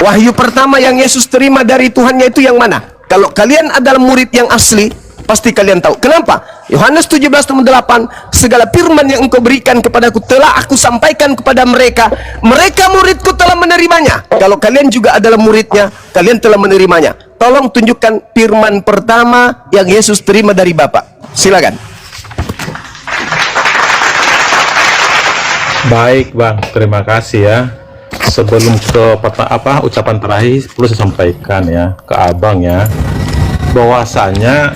Wahyu pertama yang Yesus terima dari Tuhannya itu yang mana? Kalau kalian adalah murid yang asli, pasti kalian tahu. Kenapa? Yohanes 17:8, segala firman yang engkau berikan kepadaku telah aku sampaikan kepada mereka. Mereka muridku telah menerimanya. Kalau kalian juga adalah muridnya, kalian telah menerimanya. Tolong tunjukkan firman pertama yang Yesus terima dari Bapa. Silakan. Baik Bang, terima kasih ya. Sebelum ke ucapan terakhir, perlu saya sampaikan ya ke Abang ya, bahwasanya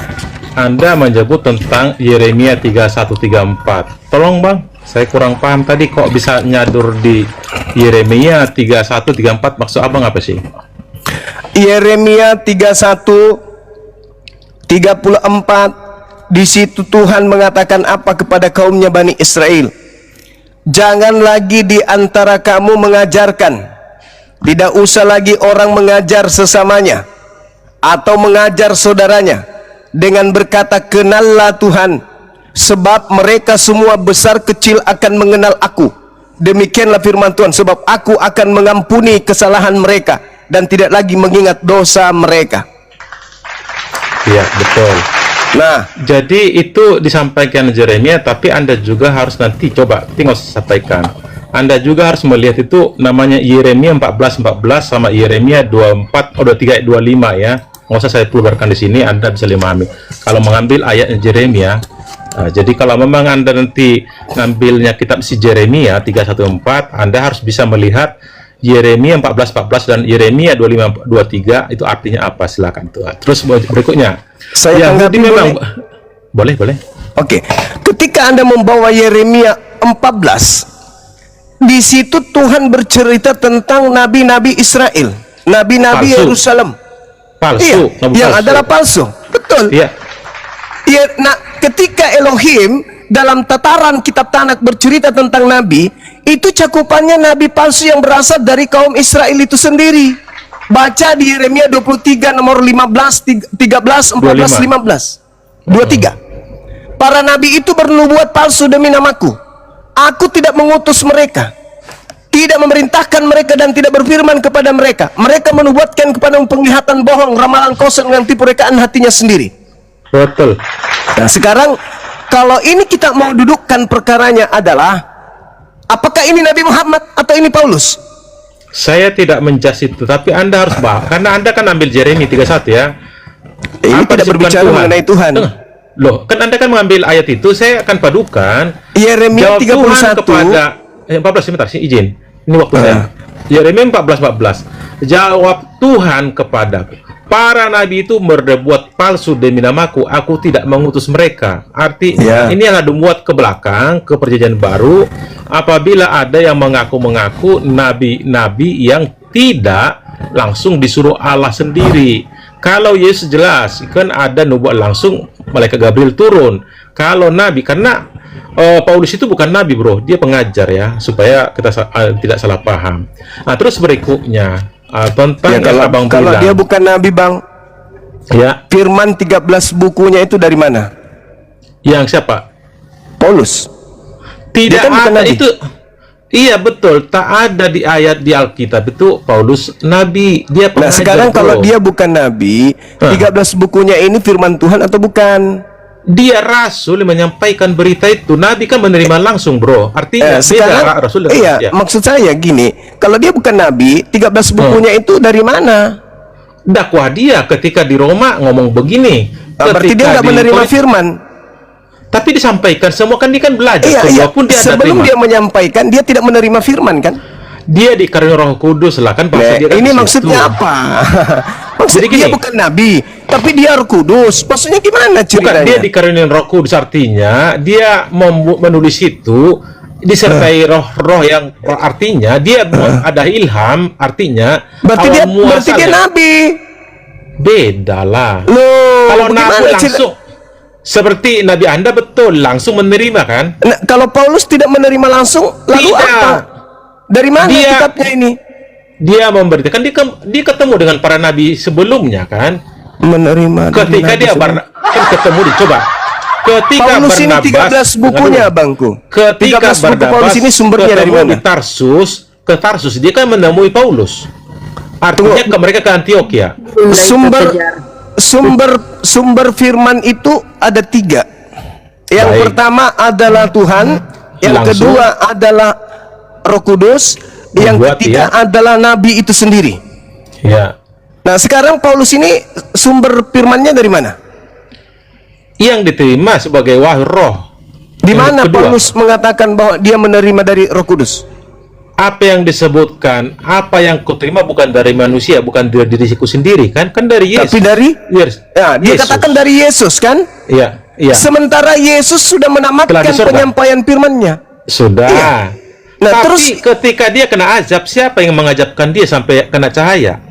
Anda menyebut tentang Yeremia 31:34. Tolong Bang, saya kurang paham tadi kok bisa nyadur di Yeremia 31:34, maksud Abang apa sih? Yeremia 31:34, di situ Tuhan mengatakan apa kepada kaumnya Bani Israel? Jangan lagi di antara kamu mengajarkan, tidak usah lagi orang mengajar sesamanya atau mengajar saudaranya dengan berkata, kenallah Tuhan, sebab mereka semua besar kecil akan mengenal aku. Demikianlah firman Tuhan, sebab aku akan mengampuni kesalahan mereka dan tidak lagi mengingat dosa mereka. Iya, betul. Nah, Jadi itu disampaikan Yeremia, tapi Anda juga harus nanti coba tinggal sampaikan. Anda juga harus melihat itu namanya Yeremia 14:14 sama Yeremia 24 23 ayat 25 ya. Nggak usah saya keluarkan di sini, Anda bisa memahami. Kalau mengambil ayat Yeremia, jadi kalau memang Anda nanti ngambilnya kitab si Yeremia 314, Anda harus bisa melihat Yeremia 14:14 dan Yeremia 25:23 itu artinya apa, silakan tuh. Terus berikutnya, saya Yahudi tanggapi memang boleh? boleh. Oke, ketika Anda membawa Yeremia 14, di situ Tuhan bercerita tentang nabi-nabi Israel, nabi-nabi Palsu. Yerusalem. Palsu, Iya, nabi yang palsu. adalah palsu. Betul. Iya. Iya, nah, ketika Elohim dalam tataran kitab Tanakh bercerita tentang nabi, itu cakupannya nabi palsu yang berasal dari kaum Israel itu sendiri. Baca di Yeremia 23 nomor 15, 13, 14, 15. 23. Para nabi itu bernubuat palsu demi namaku. Aku tidak mengutus mereka, tidak memerintahkan mereka dan tidak berfirman kepada mereka. Mereka menubuatkan kepada penglihatan bohong, ramalan kosong yang tipu rekaan hatinya sendiri. Betul. Nah, sekarang kalau ini kita mau dudukkan perkaranya adalah apakah ini Nabi Muhammad atau ini Paulus? Saya tidak menjas itu, tapi Anda harus bahas karena Anda kan ambil Yeremia 31 ya. Ini Apa tidak disebutkan berbicara Tuhan? mengenai Tuhan. Loh, kan Anda kan mengambil ayat itu, saya akan padukan Yeremia jawab Tuhan 31 kepada 14, sebentar sih izin. Ini waktu saya. Yeremia 14:14. Jawab Tuhan kepadaku, para nabi itu berbuat palsu demi namaku, aku tidak mengutus mereka. Artinya ini yang ada buat ke belakang, ke perjanjian baru, apabila ada yang mengaku-mengaku nabi-nabi yang tidak langsung disuruh Allah sendiri. Kalau Yesus jelas kan ada nubuat langsung malaikat Gabriel turun. Kalau nabi, karena Paulus itu bukan nabi bro, dia pengajar ya, supaya kita tidak salah paham. Nah terus berikutnya tentang ya, yang abang kalau bilang, dia bukan nabi bang, ya, Firman 13 bukunya itu dari mana? yang siapa? Paulus. Tidak Dia kan bukan ada nabi. itu. Iya betul, tak ada di ayat di Alkitab itu Paulus nabi, dia Nah pengajar. sekarang bro. kalau dia bukan nabi, 13 bukunya ini firman Tuhan atau bukan? Dia rasul yang menyampaikan berita itu, nabi kan menerima langsung bro. Artinya Sekarang, beda rasul dengan iya, ya. maksud saya gini, kalau dia bukan nabi, 13 bukunya itu dari mana? Dakwah dia ketika di Roma ngomong begini. Berarti dia nggak di menerima Korintus- firman. Tapi disampaikan semua kan dia kan belajar. Iya, Walaupun dia ada sebelum terima. dia menyampaikan, dia tidak menerima firman kan? Dia dikaruniai Roh Kudus lah kan Nah, bahasa dia kan ini di situ. maksudnya apa? Maksudnya Jadi gini. dia bukan nabi, tapi dia Roh Kudus. Maksudnya gimana Bukan, ceritanya? dia dikaruniai Roh Kudus, artinya dia menulis itu disertai roh-roh yang artinya dia ada ilham, artinya berarti dia muasalnya nabi. beda lah. Loh, Kalau bagaimana nabi cerita- langsung seperti Nabi Anda betul langsung menerima kan? Nah, kalau Paulus tidak menerima langsung, lalu Tidak. apa? Dari mana Dia- kitabnya ini? Dia memberitakan, dia ketemu dengan para nabi sebelumnya kan? Menerima. dari Ketika nabi dia sebelum- kan ketemu di coba. Ketika Paulus ini Barnabas 13 bukunya, Dengar dulu. bangku. Ketika 13 buku Barnabas Paulus ini sumbernya dari ketemu mana? di Tarsus, dia kan menemui Paulus. Artinya mereka ke Antioquia. Sumber firman itu ada 3. Yang Baik. pertama adalah Tuhan, yang Langsung. kedua adalah Roh Kudus, yang Membuat, ketiga ya. adalah nabi itu sendiri. Ya. Nah, sekarang Paulus ini sumber firmannya dari mana? Yang diterima sebagai wahyu roh. Di Yang mana kedua, Paulus mengatakan bahwa dia menerima dari Roh Kudus? apa yang disebutkan, apa yang kuterima bukan dari manusia, bukan dari diriku sendiri kan? Kan dari Yesus. Tapi dari Yes. ya, dia Yesus. katakan dari Yesus kan? Iya, iya. Sementara Yesus sudah menamatkan Telah di surga. penyampaian firman-Nya. Sudah. Iya. Nah, tapi terus ketika dia kena azab, siapa yang mengajabkan dia sampai kena cahaya?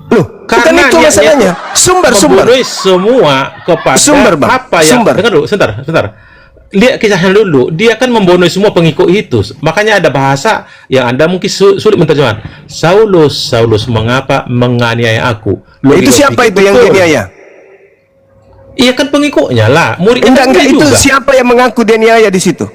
loh, bukan Karena itu niatnya masalahnya. Sumber. membunuh semua kepada Sumber, Bang. apa yang Sumber. dengar dulu, sebentar. Lihat kisahnya dulu. Dia kan membunuh semua pengikut itu. Makanya ada bahasa yang Anda mungkin sulit menerjemahkan. Saulus, mengapa menganiaya aku? Loh, Itu dia siapa pikir itu yang betul. dianiaya? Iya kan pengikutnya lah, murid Enggak, itu juga. siapa yang mengaku dianiaya di situ?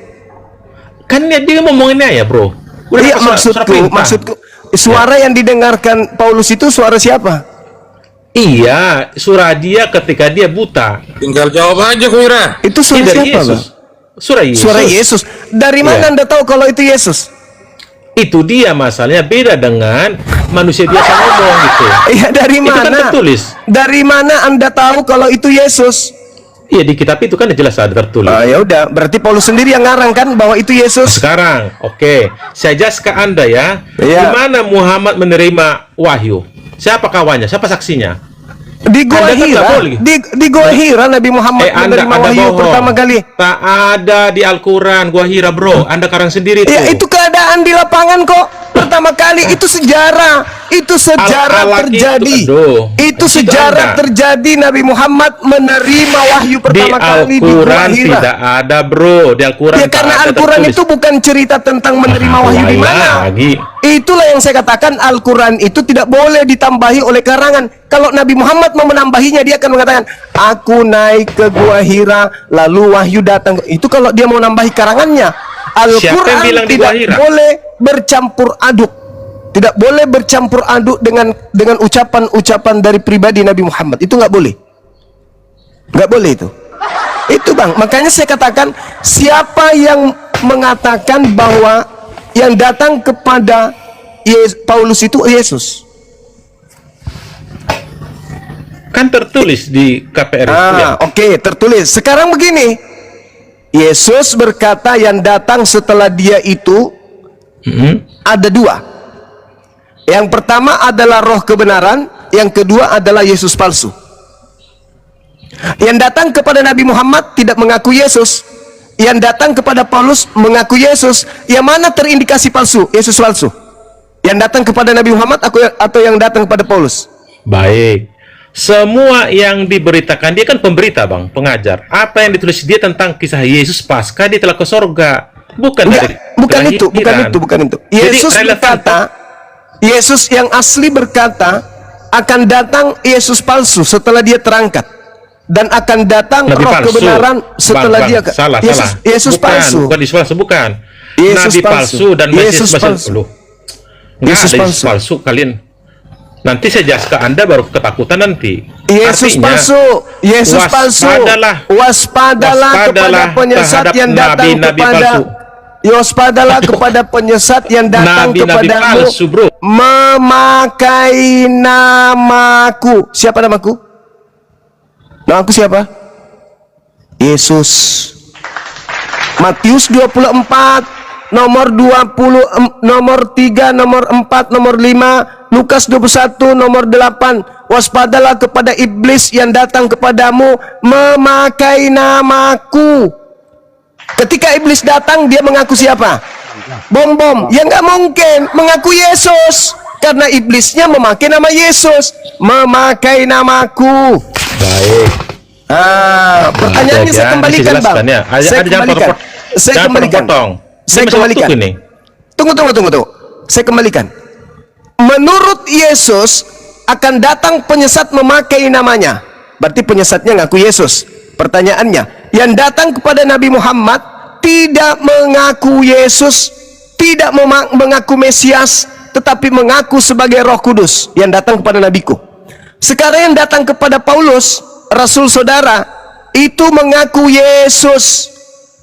Kan dia ngomongin ya, bro. Udah Iya, dapat surat perintah. maksudku suara yang didengarkan Paulus itu suara siapa? Iya, surah dia ketika dia buta. Tinggal jawab aja, Wira. Itu surah Dari siapa, Bang? Yesus. Surah Yesus. Surah Yesus. Dari mana Iya. Anda tahu kalau itu Yesus? Itu dia masalahnya, beda dengan manusia biasa ngomong gitu. Iya, dari Itu kan mana? tertulis. Dari mana Anda tahu kalau itu Yesus? Iya, di kitab itu kan jelas ada tertulis. Ya udah, berarti Paulus sendiri yang ngarang kan bahwa itu Yesus. Sekarang, oke, saya jelaskan Anda ya. Iya. Di mana Muhammad menerima wahyu? Siapa kawannya? Siapa saksinya? Di Gua Anda kan Hira, nggak boleh. di Gua Hira Nabi Muhammad menerima wahyu bohong. pertama kali. Tak ada di Al-Quran, Gua Hira, bro. Anda karang sendiri tuh. Ya itu keadaan di lapangan kok. Pertama kali itu sejarah, itu sejarah Al-Alaq terjadi. itu, aduh. Itu Itu sejarah Anda. terjadi Nabi Muhammad menerima wahyu Di pertama kali di Gua Al-Quran Hira. tidak ada, bro. Di Al-Quran Ya tak karena ada Al-Quran tertulis. itu bukan cerita tentang menerima wahyu di mana. Lagi. Itulah yang saya katakan, Al-Quran itu tidak boleh ditambahi oleh karangan. Kalau Nabi Muhammad mau menambahinya, dia akan mengatakan, aku naik ke Gua Hira, lalu wahyu datang. Itu kalau dia mau nambahi karangannya. Siapa yang Al-Quran bilang di Gua tidak Hira? boleh bercampur aduk. Tidak boleh bercampur aduk dengan ucapan-ucapan dari pribadi Nabi Muhammad. Itu nggak boleh. Nggak boleh itu. Itu Bang, makanya saya katakan, siapa yang mengatakan bahwa yang datang kepada Paulus itu Yesus? Kan tertulis di KPR. Ya. Oke, tertulis. Sekarang begini, Yesus berkata yang datang setelah dia itu ada dua. Yang pertama adalah roh kebenaran, yang kedua adalah Yesus palsu. Yang datang kepada Nabi Muhammad tidak mengaku Yesus. Yang datang kepada Paulus mengaku Yesus. Yang mana terindikasi palsu? Yesus palsu. Yang datang kepada Nabi Muhammad atau yang datang kepada Paulus? Baik. Semua yang diberitakan, dia kan pemberita, Bang, pengajar. Apa yang ditulis dia tentang kisah Yesus pasca dia telah ke sorga? Bukan Enggak, dari bukan itu. Jadi, Yesus relevan, berkata, Yesus yang asli berkata, akan datang Yesus palsu setelah dia terangkat, dan akan datang Nabi roh palsu. kebenaran setelah Bang, dia salah. Yesus Bukan, palsu. bukan Yesus palsu, bukan. Yesus Nabi palsu. palsu dan Yesus Mesias palsu. Loh. Nggak Yesus ada Yesus palsu. palsu kalian. Nanti saya jelas ke Anda baru ketakutan nanti. Yesus Artinya, palsu. Yesus palsu. Waspadalah kepada penyesat terhadap yang datang nabi-nabi kepada palsu. Waspadalah kepada penyesat yang datang Nabi-nabi kepadamu palsu, bro. memakai namaku. Siapa namaku? Namaku siapa? Yesus. Matius 24 nomor 20, nomor 3, nomor 4, nomor 5, Lukas 21 nomor 8. Waspadalah kepada iblis yang datang kepadamu memakai namaku. Ketika iblis datang, dia mengaku siapa? Bom. Ya nggak mungkin mengaku Yesus, karena iblisnya memakai nama Yesus, memakai namaku. Baik. Pertanyaannya saya kembalikan, Bang. Ya. Saya kembalikan. Saya kembalikan. Saya kembalikan. Tunggu. Saya kembalikan. Menurut Yesus akan datang penyesat memakai namanya. Berarti penyesatnya ngaku Yesus. Pertanyaannya, yang datang kepada Nabi Muhammad tidak mengaku Yesus, tidak mengaku Mesias, tetapi mengaku sebagai Roh Kudus yang datang kepada nabiku. Sekarang yang datang kepada Paulus, Rasul saudara, itu mengaku Yesus.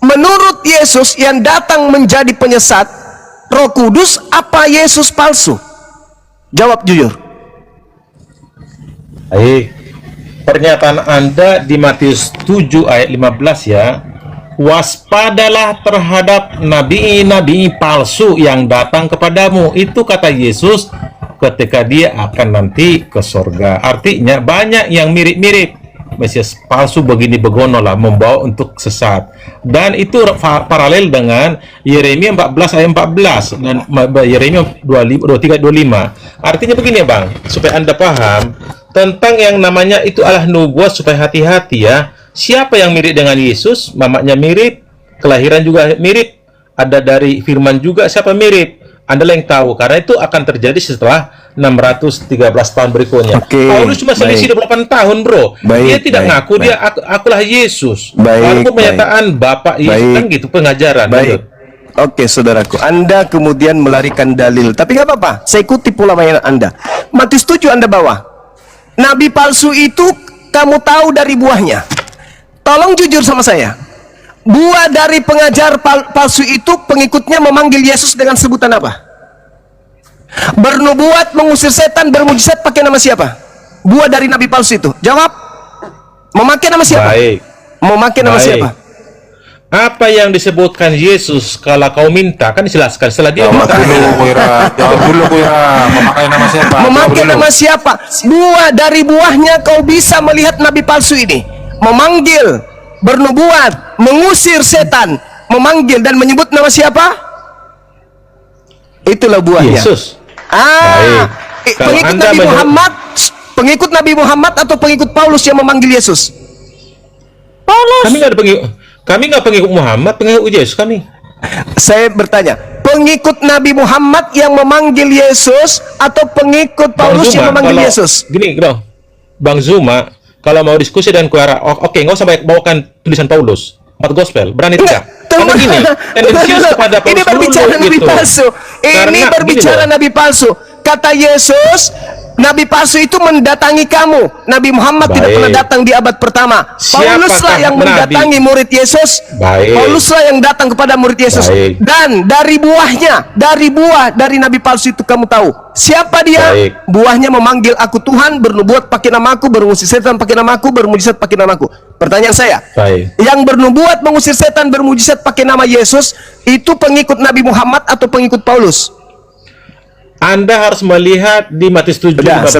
Menurut Yesus yang datang menjadi penyesat, Roh Kudus apa Yesus palsu? Jawab jujur. Baik. Pernyataan Anda di Matius 7 ayat 15 ya. Waspadalah terhadap nabi-nabi palsu yang datang kepadamu. Itu kata Yesus ketika dia akan nanti ke sorga. Artinya banyak yang mirip-mirip. Mesias palsu begini begono lah, membawa untuk sesat. Dan itu paralel dengan Yeremia 14 ayat 14 dan Yeremia 23 25. Artinya begini, Bang, supaya Anda paham tentang yang namanya itu adalah nubuat, supaya hati-hati ya. Siapa yang mirip dengan Yesus? Mamanya mirip, kelahiran juga mirip, ada dari firman juga siapa mirip. Anda yang tahu, karena itu akan terjadi setelah 613 tahun berikutnya. Paulus cuma selisih 28 tahun, bro. Dia tidak ngaku dia akulah Yesus. Walaupun pernyataan Bapak Yesus kan gitu pengajaran. Oke, saudaraku, Anda kemudian melarikan dalil, tapi nggak apa-apa. Saya ikuti pola mainan Anda. Matius 7 Anda bawa. nabi palsu itu kamu tahu dari buahnya. Tolong jujur sama saya. Buah dari pengajar palsu itu pengikutnya memanggil Yesus dengan sebutan apa? Bernubuat, mengusir setan, bermujizat pakai nama siapa? Buah dari nabi palsu itu. Jawab. Memakai nama siapa? Baik. Memakai nama Baik. siapa? Apa yang disebutkan Yesus kalau kau minta, kan dijelaskan setelah dia Jawab minta. dulu, Koira. Jawab dulu, Koira. Memakai nama siapa? Memakai Jawab dulu. nama siapa? Buah dari buahnya kau bisa melihat nabi palsu ini memanggil, bernubuat, mengusir setan, memanggil dan menyebut nama siapa? Itulah buahnya. Yesus. Ah, Baik. Kalau pengikut Anda Nabi menyebut- Muhammad, pengikut Nabi Muhammad atau pengikut Paulus yang memanggil Yesus? Kami nggak pengikut Muhammad, pengikut Yesus kami. Saya bertanya, pengikut Nabi Muhammad yang memanggil Yesus atau pengikut Paulus yang memanggil kalau- Yesus? Gini, bro. Bang Zuma, kalau mau diskusi dengan Kuara, oke, nggak usah bawakan tulisan Paulus, 4 gospel, berani tidak? Karena gini, tendensius kepada Paulus ini berbicara dulu, Nabi gitu. palsu. Ini Karena berbicara gini loh. Nabi palsu. Kata Yesus, Nabi palsu itu mendatangi kamu. Nabi Muhammad tidak Baik. pernah datang di abad pertama. Siapakah Pauluslah yang Nabi? mendatangi murid Yesus. Baik. Pauluslah yang datang kepada murid Yesus. Baik. Dan dari buahnya, dari buah dari Nabi palsu itu kamu tahu siapa dia. Baik. Buahnya memanggil aku Tuhan, bernubuat pakai namaku, bermujizat setan pakai namaku, bermujizat pakai namaku. Pertanyaan saya, Baik. yang bernubuat, mengusir setan, bermujizat pakai nama Yesus itu pengikut Nabi Muhammad atau pengikut Paulus? Anda harus melihat di Matius 7. Sudah, 15.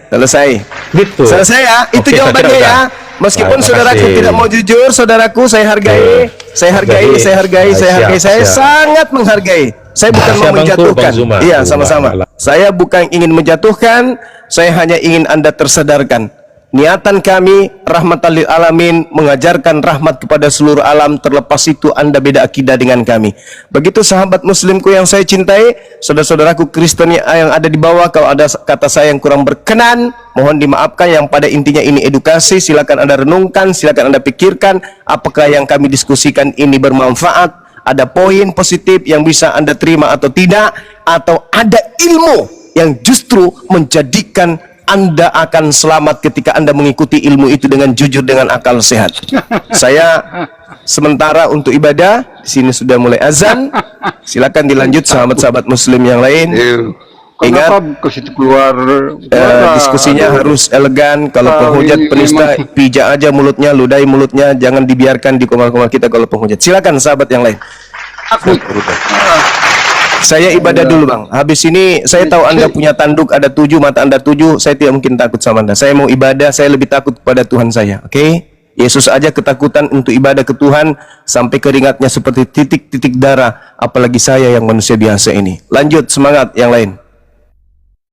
selesai. Gitu. Selesai ya, itu Oke, saya jawabannya kira ya. udah. Meskipun Baik, saudaraku makasih. tidak mau jujur, saudaraku saya hargai, Oke. saya hargai, Jadi, saya hargai, saya siap, hargai, saya siap. sangat menghargai. Saya bukan Siap, mau Bang menjatuhkan. Bang Zuma. Iya, Zuma, sama-sama. alah. Saya bukan ingin menjatuhkan, saya hanya ingin Anda tersadarkan. Niatan kami rahmatan lil alamin, mengajarkan rahmat kepada seluruh alam, terlepas itu Anda beda akidah dengan kami. Begitu sahabat muslimku yang saya cintai, saudara-saudaraku Kristen yang ada di bawah, kalau ada kata saya yang kurang berkenan, mohon dimaafkan. Yang pada intinya ini edukasi, silakan Anda renungkan, silakan Anda pikirkan apakah yang kami diskusikan ini bermanfaat, ada poin positif yang bisa Anda terima atau tidak, atau ada ilmu yang justru menjadikan Anda akan selamat ketika Anda mengikuti ilmu itu dengan jujur, dengan akal sehat. Saya sementara untuk ibadah, di sini sudah mulai azan. Silakan dilanjut sahabat-sahabat muslim yang lain. Ingat, Kenapa ke situ keluar? diskusinya harus elegan. Kalau penghujat penista, pijak aja mulutnya, ludahi mulutnya, jangan dibiarkan di komal-komal kita kalau penghujat. Silakan sahabat yang lain. Saya ibadah dulu bang. Habis ini saya tahu Anda punya tanduk, ada 7, mata Anda 7. Saya tidak mungkin takut sama Anda. Saya mau ibadah, saya lebih takut kepada Tuhan saya. Oke? Yesus aja ketakutan untuk ibadah ke Tuhan sampai keringatnya seperti titik-titik darah. Apalagi saya yang manusia biasa ini. Lanjut, semangat yang lain.